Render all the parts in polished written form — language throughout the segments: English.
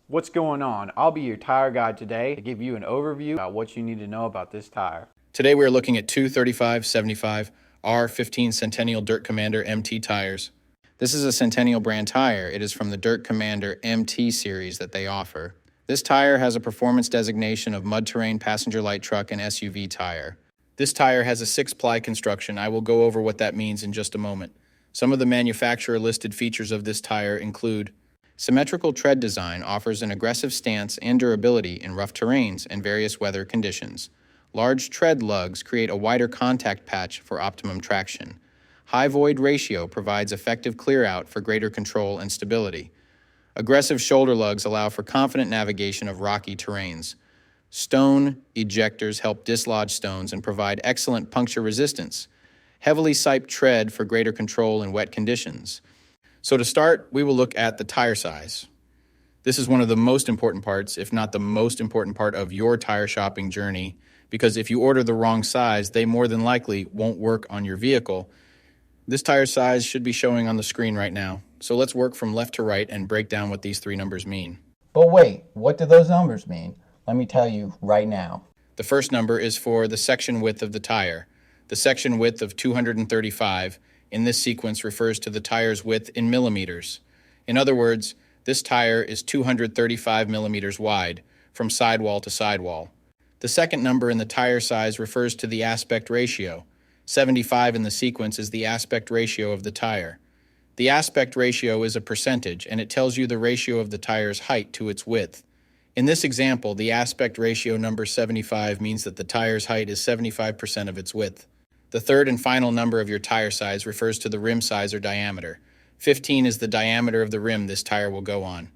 What's going on? I'll be your tire guide today to give you an overview about what you need to know about this tire. Today we are looking at two 3575 R15 Centennial Dirt Commander MT tires. This is a Centennial brand tire. It is from the Dirt Commander MT series that they offer. This tire has a performance designation of mud terrain passenger light truck and SUV tire. This tire has a 6-ply construction. I will go over what that means in just a moment. Some of the manufacturer listed features of this tire include symmetrical tread design offers an aggressive stance and durability in rough terrains and various weather conditions. Large tread lugs create a wider contact patch for optimum traction. High void ratio provides effective clear-out for greater control and stability. Aggressive shoulder lugs allow for confident navigation of rocky terrains. Stone ejectors help dislodge stones and provide excellent puncture resistance. Heavily siped tread for greater control in wet conditions. So to start, we will look at the tire size. This is one of the most important parts, if not the most important part of your tire shopping journey, because if you order the wrong size, they more than likely won't work on your vehicle. This tire size should be showing on the screen right now. So let's work from left to right and break down what these three numbers mean. But wait, what do those numbers mean? Let me tell you right now. The first number is for the section width of the tire. The section width of 235 in this sequence refers to the tire's width in millimeters. In other words, this tire is 235 millimeters wide, from sidewall to sidewall. The second number in the tire size refers to the aspect ratio. 75 in the sequence is the aspect ratio of the tire. The aspect ratio is a percentage, and it tells you the ratio of the tire's height to its width. In this example, the aspect ratio number 75 means that the tire's height is 75% of its width. The third and final number of your tire size refers to the rim size or diameter. 15 is the diameter of the rim this tire will go on.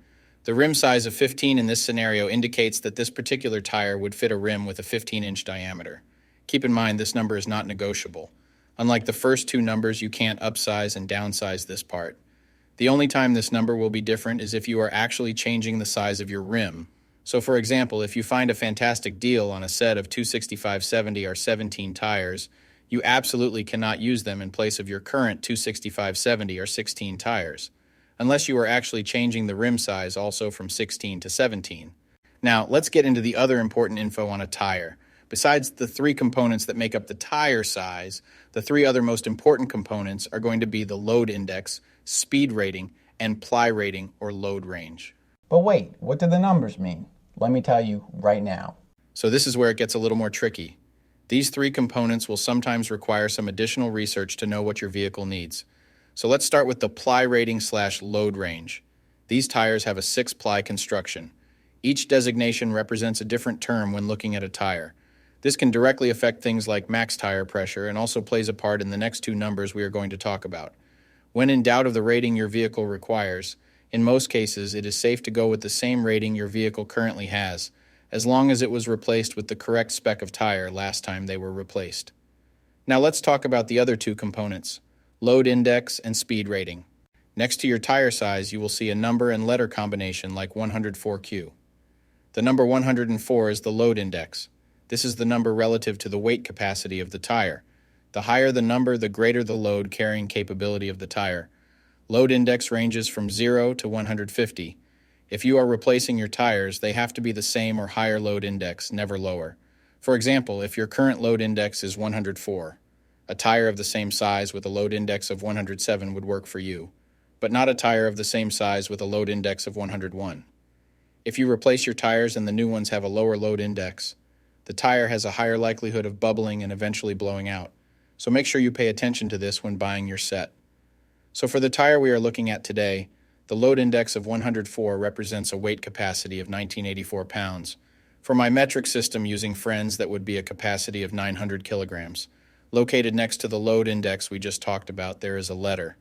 The rim size of 15 in this scenario indicates that this particular tire would fit a rim with a 15-inch diameter. Keep in mind this number is not negotiable. Unlike the first two numbers, you can't upsize and downsize this part. The only time this number will be different is if you are actually changing the size of your rim. So for example, if you find a fantastic deal on a set of 265/70 or 17 tires, you absolutely cannot use them in place of your current 265/70 or 16 tires, unless you are actually changing the rim size also from 16 to 17. Now, let's get into the other important info on a tire. Besides the three components that make up the tire size, the three other most important components are going to be the load index, speed rating, and ply rating or load range. But wait, what do the numbers mean? Let me tell you right now. So this is where it gets a little more tricky. These three components will sometimes require some additional research to know what your vehicle needs. So let's start with the ply rating / load range. These tires have a 6-ply construction. Each designation represents a different term when looking at a tire. This can directly affect things like max tire pressure and also plays a part in the next two numbers we are going to talk about. When in doubt of the rating your vehicle requires, in most cases it is safe to go with the same rating your vehicle currently has, as long as it was replaced with the correct spec of tire last time they were replaced. Now let's talk about the other two components, load index and speed rating. Next to your tire size, you will see a number and letter combination like 104Q. The number 104 is the load index. This is the number relative to the weight capacity of the tire. The higher the number, the greater the load carrying capability of the tire. Load index ranges from 0 to 150. If you are replacing your tires, they have to be the same or higher load index, never lower. For example, if your current load index is 104, a tire of the same size with a load index of 107 would work for you, but not a tire of the same size with a load index of 101. If you replace your tires and the new ones have a lower load index, the tire has a higher likelihood of bubbling and eventually blowing out. So make sure you pay attention to this when buying your set. So for the tire we are looking at today, the load index of 104 represents a weight capacity of 1984 pounds. For my metric system using friends, that would be a capacity of 900 kilograms. Located next to the load index we just talked about, there is a letter.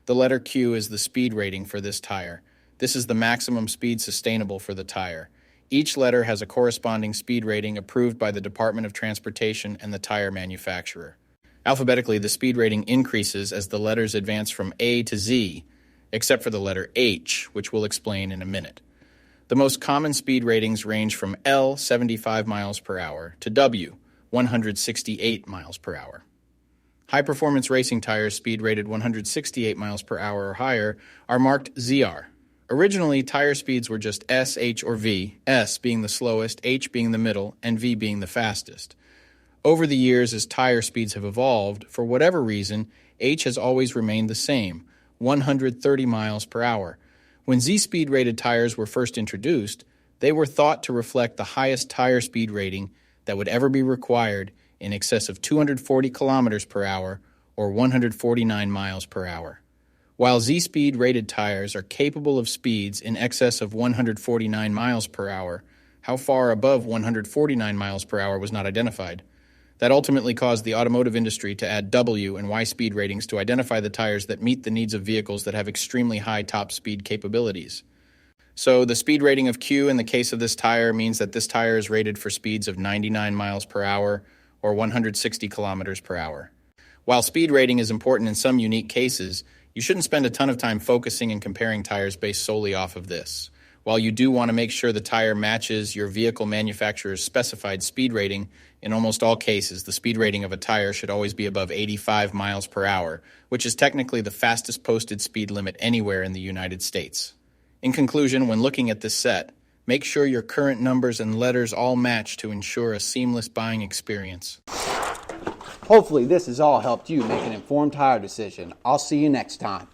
The letter Q is the speed rating for this tire. This is the maximum speed sustainable for the tire. Each letter has a corresponding speed rating approved by the Department of Transportation and the tire manufacturer. Alphabetically, the speed rating increases as the letters advance from A to Z, except for the letter H, which we'll explain in a minute. The most common speed ratings range from L, 75 miles per hour, to W, 168 miles per hour. High-performance racing tires speed rated 168 miles per hour or higher are marked ZR, Originally, tire speeds were just S, H, or V, S being the slowest, H being the middle, and V being the fastest. Over the years, as tire speeds have evolved, for whatever reason, H has always remained the same, 130 miles per hour. When Z-speed rated tires were first introduced, they were thought to reflect the highest tire speed rating that would ever be required, in excess of 240 kilometers per hour or 149 miles per hour. While Z-speed rated tires are capable of speeds in excess of 149 miles per hour, how far above 149 miles per hour was not identified. That ultimately caused the automotive industry to add W and Y speed ratings to identify the tires that meet the needs of vehicles that have extremely high top speed capabilities. So the speed rating of Q in the case of this tire means that this tire is rated for speeds of 99 miles per hour or 160 kilometers per hour. While speed rating is important in some unique cases, you shouldn't spend a ton of time focusing and comparing tires based solely off of this. While you do want to make sure the tire matches your vehicle manufacturer's specified speed rating, in almost all cases, the speed rating of a tire should always be above 85 miles per hour, which is technically the fastest posted speed limit anywhere in the United States. In conclusion, when looking at this set, make sure your current numbers and letters all match to ensure a seamless buying experience. Hopefully this has all helped you make an informed tire decision. I'll see you next time.